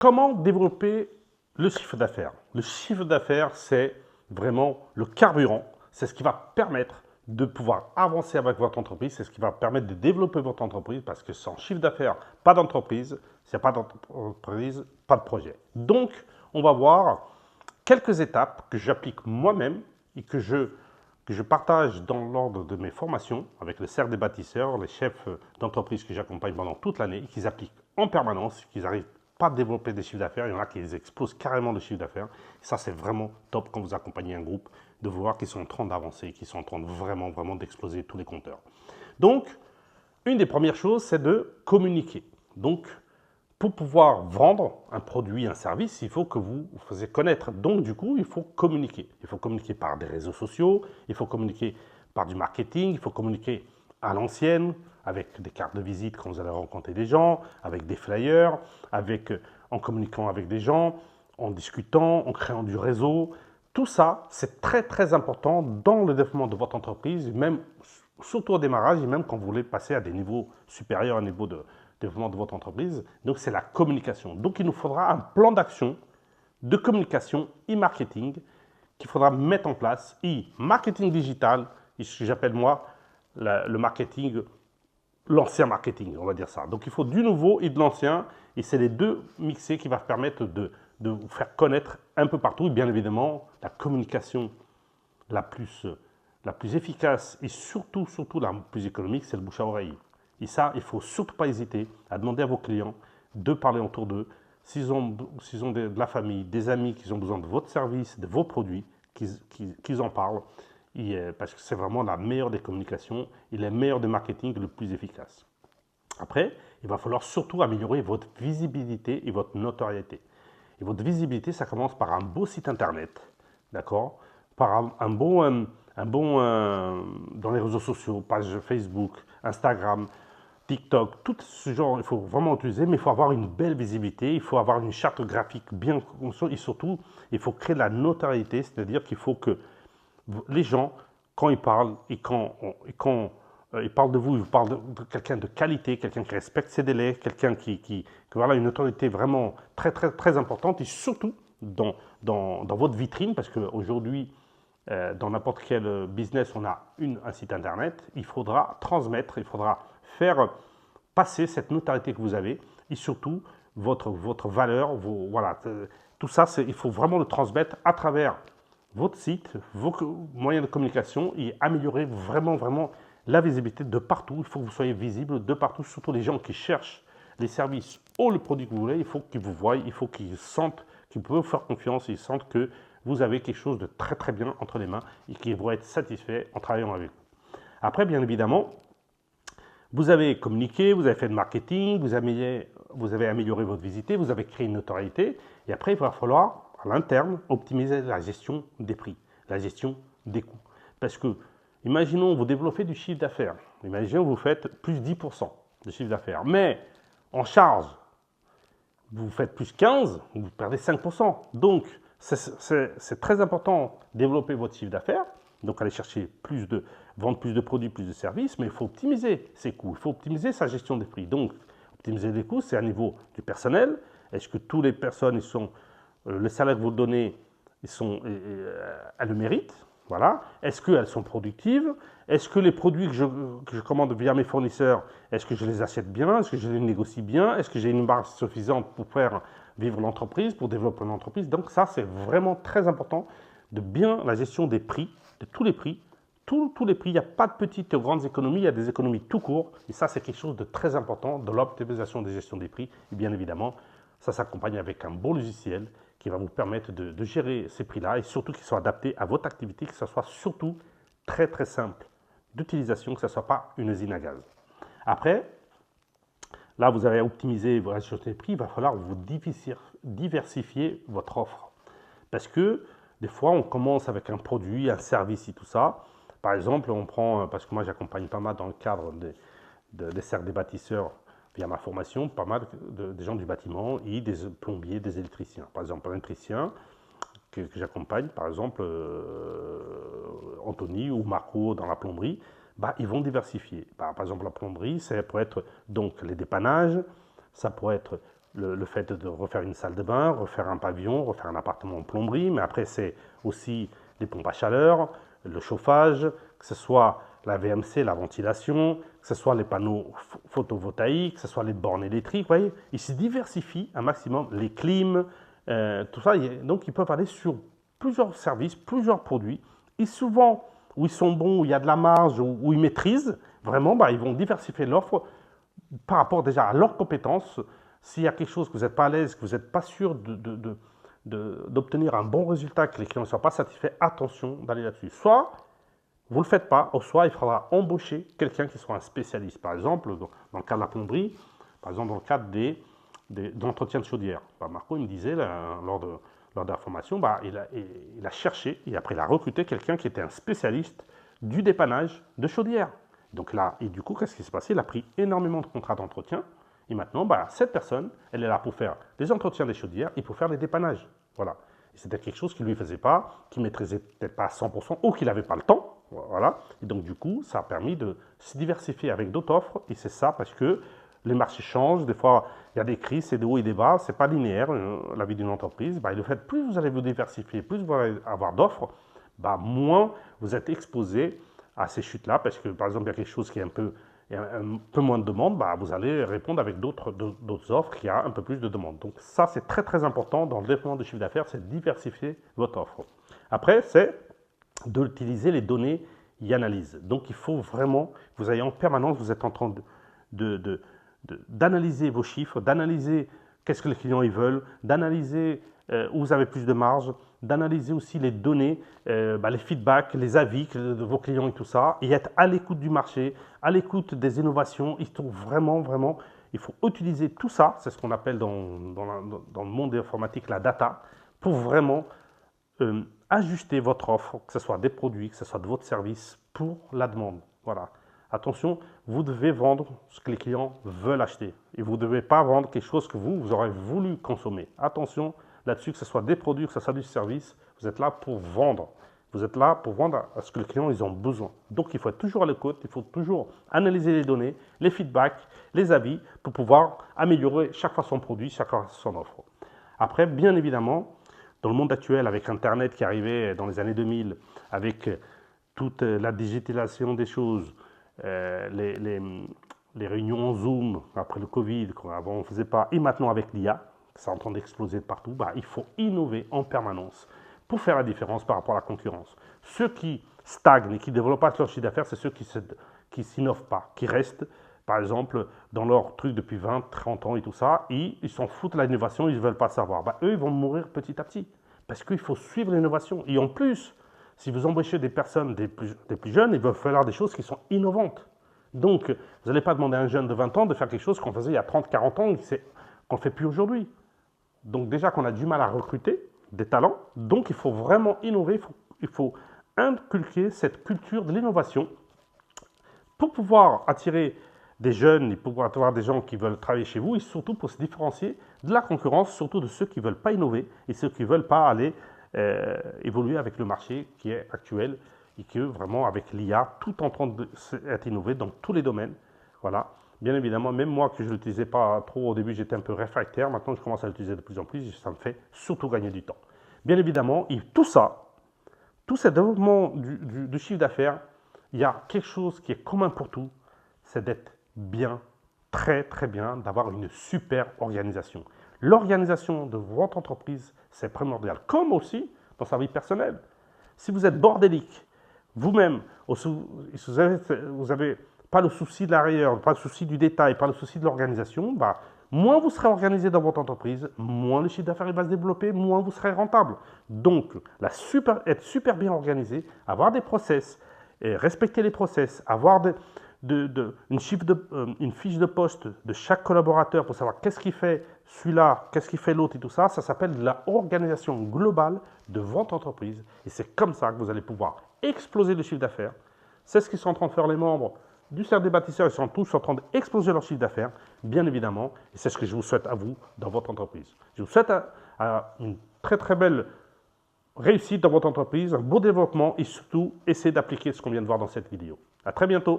Comment développer le chiffre d'affaires? Le chiffre d'affaires, c'est vraiment le carburant. C'est ce qui va permettre de pouvoir avancer avec votre entreprise. C'est ce qui va permettre de développer votre entreprise parce que sans chiffre d'affaires, pas d'entreprise. S'il n'y a pas d'entreprise, pas de projet. Donc, on va voir quelques étapes que j'applique moi-même et que je partage dans l'ordre de mes formations avec le cercle des bâtisseurs, les chefs d'entreprise que j'accompagne pendant toute l'année et qu'ils appliquent en permanence, qu'ils arrivent pas à développer des chiffres d'affaires. Il y en a qui explosent carrément le chiffre d'affaires. Ça, c'est vraiment top quand vous accompagnez un groupe, de voir qu'ils sont en train d'avancer, qu'ils sont en train de vraiment d'exploser tous les compteurs. Donc, une des premières choses, c'est de communiquer. Donc, pour pouvoir vendre un produit, un service, il faut que vous vous fassiez connaître. Donc, du coup, il faut communiquer. Il faut communiquer par des réseaux sociaux, il faut communiquer par du marketing, il faut communiquer à l'ancienne, avec des cartes de visite quand vous allez rencontrer des gens, avec des flyers, en communiquant avec des gens, en discutant, en créant du réseau. Tout ça, c'est très important dans le développement de votre entreprise, même surtout au démarrage et même quand vous voulez passer à des niveaux supérieurs, à un niveau de développement de votre entreprise. Donc, c'est la communication. Donc, il nous faudra un plan d'action de communication et marketing qu'il faudra mettre en place. Et marketing digital, et ce que j'appelle moi le marketing, l'ancien marketing, on va dire ça. Donc, il faut du nouveau et de l'ancien. Et c'est les deux mixés qui va permettre de vous faire connaître un peu partout. Et bien évidemment, la communication la plus efficace et surtout la plus économique, c'est le bouche à oreille. Et ça, il ne faut surtout pas hésiter à demander à vos clients de parler autour d'eux. S'ils ont de la famille, des amis qui ont besoin de votre service, de vos produits, qu'ils en parlent. Parce que c'est vraiment la meilleure des communications et le meilleur des marketing le plus efficace. Après, il va falloir surtout améliorer votre visibilité et votre notoriété. Et votre visibilité, ça commence par un beau site internet, d'accord? Par un bon dans les réseaux sociaux, page Facebook, Instagram, TikTok, tout ce genre, il faut vraiment utiliser, mais il faut avoir une belle visibilité, il faut avoir une charte graphique bien construite et surtout, il faut créer de la notoriété, c'est-à-dire qu'il faut que les gens, quand ils parlent et quand ils parlent de vous, ils vous parlent de quelqu'un de qualité, quelqu'un qui respecte ses délais, quelqu'un qui voilà, une autorité vraiment très importante et surtout dans votre vitrine, parce qu'aujourd'hui, dans n'importe quel business, on a un site internet, il faudra transmettre, il faudra faire passer cette notoriété que vous avez et surtout votre valeur, voilà, tout ça, il faut vraiment le transmettre à travers votre site, vos moyens de communication et améliorer vraiment la visibilité de partout. Il faut que vous soyez visible de partout, surtout les gens qui cherchent les services ou le produit que vous voulez. Il faut qu'ils vous voient, il faut qu'ils sentent qu'ils peuvent vous faire confiance, ils sentent que vous avez quelque chose de très bien entre les mains et qu'ils vont être satisfaits en travaillant avec vous. Après, bien évidemment, vous avez communiqué, vous avez fait de marketing, vous avez amélioré votre visibilité, vous avez créé une notoriété et après, il va falloir à l'interne, optimiser la gestion des prix, la gestion des coûts. Parce que, imaginons, vous développez du chiffre d'affaires. Imaginons, vous faites plus 10% de chiffre d'affaires. Mais en charge, vous faites plus 15%, vous perdez 5%. Donc, c'est très important de développer votre chiffre d'affaires. Donc, aller chercher vendre plus de produits, plus de services. Mais il faut optimiser ses coûts. Il faut optimiser sa gestion des prix. Donc, optimiser les coûts, c'est à niveau du personnel. Est-ce que toutes les personnes le salaire que vous donnez, elles le méritent, voilà. Est-ce qu'elles sont productives? Est-ce que les produits que je commande via mes fournisseurs, est-ce que je les achète bien? Est-ce que je les négocie bien? Est-ce que j'ai une marge suffisante pour faire vivre l'entreprise, pour développer l'entreprise? Donc ça, c'est vraiment très important de bien la gestion des prix, de tous les prix. Tous les prix, il n'y a pas de petites ou grandes économies, il y a des économies tout court. Et ça, c'est quelque chose de très important de l'optimisation des gestions des prix. Et bien évidemment, ça s'accompagne avec un bon logiciel qui va vous permettre de gérer ces prix-là et surtout qu'ils soient adaptés à votre activité, que ce soit surtout très simple d'utilisation, que ce ne soit pas une usine à gaz. Après, là, vous avez optimisé votre gestion des prix, il va falloir vous diversifier votre offre. Parce que des fois, on commence avec un produit, un service et tout ça. Par exemple, on prend, parce que moi j'accompagne pas mal dans le cadre des cercles des bâtisseurs, via ma formation, pas mal des gens du bâtiment et des plombiers, des électriciens. Par exemple, un électricien que j'accompagne, par exemple, Anthony ou Marco dans la plomberie, ils vont diversifier. Par exemple, la plomberie, ça pourrait être donc les dépannages, ça pourrait être le fait de refaire une salle de bain, refaire un pavillon, refaire un appartement en plomberie, mais après c'est aussi les pompes à chaleur, le chauffage, que ce soit la VMC, la ventilation, que ce soit les panneaux photovoltaïques, que ce soit les bornes électriques, vous voyez, ils se diversifient un maximum, les clims, tout ça, donc ils peuvent aller sur plusieurs services, plusieurs produits, et souvent, où ils sont bons, où il y a de la marge, où ils maîtrisent, vraiment, ils vont diversifier l'offre par rapport déjà à leurs compétences. S'il y a quelque chose que vous n'êtes pas à l'aise, que vous n'êtes pas sûr d'obtenir un bon résultat, que les clients ne soient pas satisfaits, attention d'aller là-dessus. Soit vous ne le faites pas, ou soit il faudra embaucher quelqu'un qui soit un spécialiste. Par exemple, dans le cas de la plomberie, par exemple dans le cadre d'entretien de chaudière. Marco il me disait, lors de la formation, il a cherché et après il a recruté quelqu'un qui était un spécialiste du dépannage de chaudière. Donc là, et du coup, qu'est-ce qui s'est passé? Il a pris énormément de contrats d'entretien. Et maintenant, cette personne, elle est là pour faire des entretiens des chaudières et pour faire des dépannages. Voilà. C'était quelque chose qu'il ne lui faisait pas, qu'il ne maîtrisait peut-être pas à 100% ou qu'il n'avait pas le temps. Voilà. Et donc, du coup, ça a permis de se diversifier avec d'autres offres. Et c'est ça parce que les marchés changent. Des fois, il y a des crises, c'est des hauts et des bas. Ce n'est pas linéaire, la vie d'une entreprise. Et le fait, plus vous allez vous diversifier, plus vous allez avoir d'offres, moins vous êtes exposé à ces chutes-là. Parce que, par exemple, il y a quelque chose qui est un peu moins de demande, vous allez répondre avec d'autres offres qui a un peu plus de demande. Donc ça, c'est très très important dans le développement de chiffre d'affaires, c'est de diversifier votre offre. Après, c'est d'utiliser les données e-analyse. Donc il faut vraiment que vous ayez en permanence, vous êtes en train d'analyser vos chiffres, d'analyser qu'est-ce que les clients ils veulent, d'analyser où vous avez plus de marge, d'analyser aussi les données, les feedbacks, les avis de vos clients et tout ça, et être à l'écoute du marché, à l'écoute des innovations. Il faut utiliser tout ça, c'est ce qu'on appelle dans le monde informatique la data, pour vraiment ajuster votre offre, que ce soit des produits, que ce soit de votre service, pour la demande. Voilà. Attention, vous devez vendre ce que les clients veulent acheter. Et vous ne devez pas vendre quelque chose que vous aurez voulu consommer. Attention là-dessus, que ce soit des produits, que ce soit du service, vous êtes là pour vendre. Vous êtes là pour vendre à ce que les clients ils ont besoin. Donc, il faut être toujours à l'écoute, il faut toujours analyser les données, les feedbacks, les avis, pour pouvoir améliorer chaque fois son produit, chaque fois son offre. Après, bien évidemment, dans le monde actuel, avec Internet qui arrivait dans les années 2000, avec toute la digitalisation des choses, les réunions en Zoom après le Covid, qu'avant on ne faisait pas, et maintenant avec l'IA, c'est en train d'exploser de partout, il faut innover en permanence pour faire la différence par rapport à la concurrence. Ceux qui stagnent et qui ne développent pas leur chiffre d'affaires, c'est ceux qui ne s'innovent pas, qui restent, par exemple, dans leur truc depuis 20, 30 ans et tout ça, et ils s'en foutent de l'innovation, ils ne veulent pas savoir. Eux, ils vont mourir petit à petit, parce qu'il faut suivre l'innovation. Et en plus, si vous embauchez des personnes des plus jeunes, il va falloir des choses qui sont innovantes. Donc, vous n'allez pas demander à un jeune de 20 ans de faire quelque chose qu'on faisait il y a 30, 40 ans, qu'on ne fait plus aujourd'hui. Donc déjà qu'on a du mal à recruter des talents, donc il faut vraiment innover, il faut inculquer cette culture de l'innovation pour pouvoir attirer des jeunes et pouvoir avoir des gens qui veulent travailler chez vous et surtout pour se différencier de la concurrence, surtout de ceux qui ne veulent pas innover et ceux qui ne veulent pas aller évoluer avec le marché qui est actuel et que vraiment avec l'IA, tout en train d'être innové dans tous les domaines. Voilà. Bien évidemment, même moi que je ne l'utilisais pas trop au début, j'étais un peu réfractaire. Maintenant, je commence à l'utiliser de plus en plus et ça me fait surtout gagner du temps. Bien évidemment, et tout ça, tout ce développement du chiffre d'affaires, il y a quelque chose qui est commun pour tout, c'est d'être bien, très très bien, d'avoir une super organisation. L'organisation de votre entreprise, c'est primordial, comme aussi dans sa vie personnelle. Si vous êtes bordélique, vous-même, vous avez pas le souci de l'arrière, pas le souci du détail, pas le souci de l'organisation, moins vous serez organisé dans votre entreprise, moins le chiffre d'affaires va se développer, moins vous serez rentable. Donc, être super bien organisé, avoir des process, respecter les process, avoir une fiche de poste de chaque collaborateur pour savoir qu'est-ce qu'il fait celui-là, qu'est-ce qu'il fait l'autre et tout ça, ça s'appelle l'organisation globale de votre entreprise. Et c'est comme ça que vous allez pouvoir exploser le chiffre d'affaires. C'est ce qu'ils sont en train de faire les membres du cercle des bâtisseurs. Ils sont tous en train d'exploser leur chiffre d'affaires, bien évidemment. Et c'est ce que je vous souhaite à vous dans votre entreprise. Je vous souhaite une très très belle réussite dans votre entreprise, un beau développement et surtout, essayez d'appliquer ce qu'on vient de voir dans cette vidéo. À très bientôt.